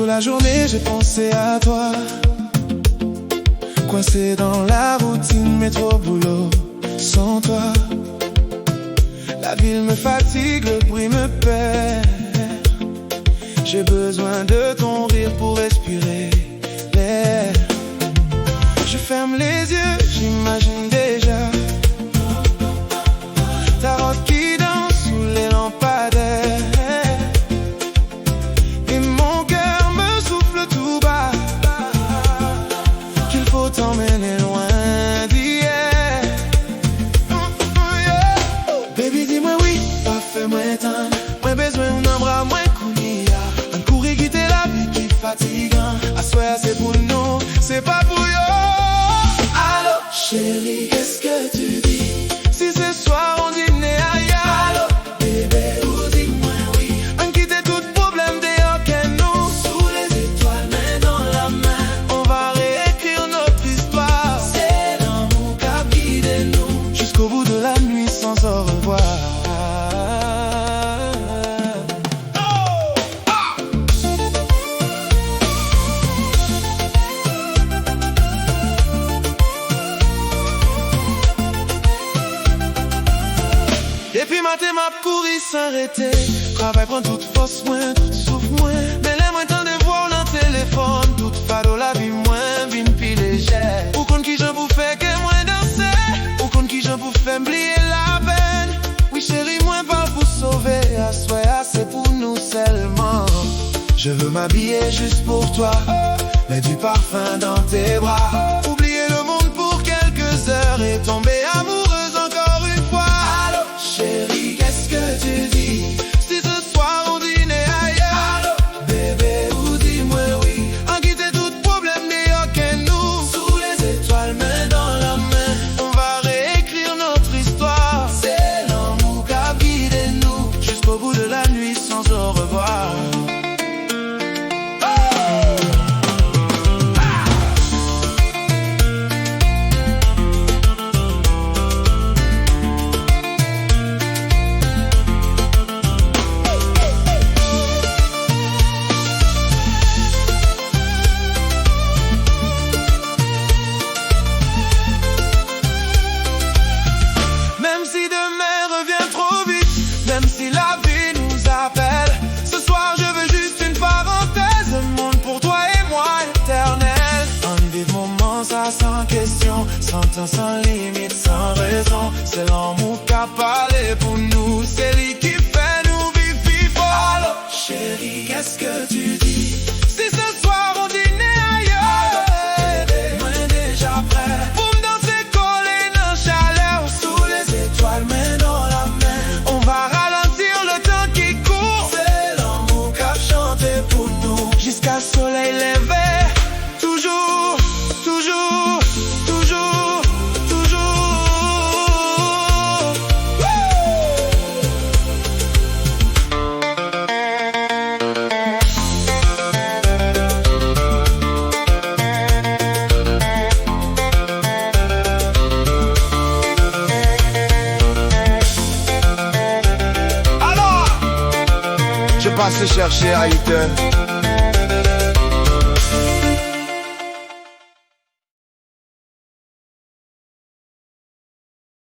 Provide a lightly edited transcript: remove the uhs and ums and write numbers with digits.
Toute la journée j'ai pensé à toi, coincé dans la routine, métro, boulot, sans toi. La ville me fatigue, le bruit me perd. J'ai besoin de ton rire pour respirer l'air. Je ferme les yeux, j'imagine déjà ta robe qui danse sous les lampadaires. Et mon cœur me souffle tout bas qu'il faut t'emmener loin d'hier. Baby, dis-moi oui, pas fait-moi tant. Moi besoin d'un bras, moi kounia. Un courir quitter la vie qui fatigue. Assoir c'est pour nous, c'est pas pour yo. Allô, chérie, qu'est-ce que tu dis? Si ce soir on dînait ailleurs. Allô, bébé, ou dis-moi oui. On quitte tout problème dehors que nous. Sous les étoiles, main dans la main, on va réécrire notre histoire. C'est l'amour qui guide nous jusqu'au bout de la nuit sans au revoir. Et puis matin m'a couru s'arrêter. Travail prend toute force moins, toute souffle moins. Mais les moins temps de voir dans téléphone. Toute fado la vie moins, vine pile légère. Ou contre qui j'en vous fais que moins danser. Ou contre qui j'en vous fais oublier la peine. Oui chérie, moins pas vous sauver. Assoir c'est pour nous seulement. Je veux m'habiller juste pour toi, mettre du parfum dans tes bras. Oublier le monde pour quelques heures et tomber amoureuse encore une fois. Allô, chérie, qu'est-ce que tu dis? Si ce soir on dînait ailleurs. Allô, bébé, ou dis-moi oui. On quitte tout problème dehors que nous. Sous les étoiles, main dans la main, on va réécrire notre histoire. C'est l'amour qui guide nous jusqu'au bout de la nuit sans au revoir. Même si demain revient trop vite, même si la vie nous appelle, ce soir je veux juste une parenthèse, un monde pour toi et moi éternel. Un des moments ça sans question, sans temps, sans limite, sans raison. C'est l'amour qui a parlé pour nous, c'est lui qui fait nous vivre vivre. Allô, chérie, qu'est-ce que tu dis? Si ce soir on dînait ailleurs. Allô, bébé, moi déjà prêt pour me danser collé dans chaleur. Sous les étoiles, main dans la main, on va ralentir le temps qui court. C'est l'amour qui a chanté pour nous jusqu'à soleil levé. Toujours, toujours, toujours, toujours. Alors, je passe chercher Aïten.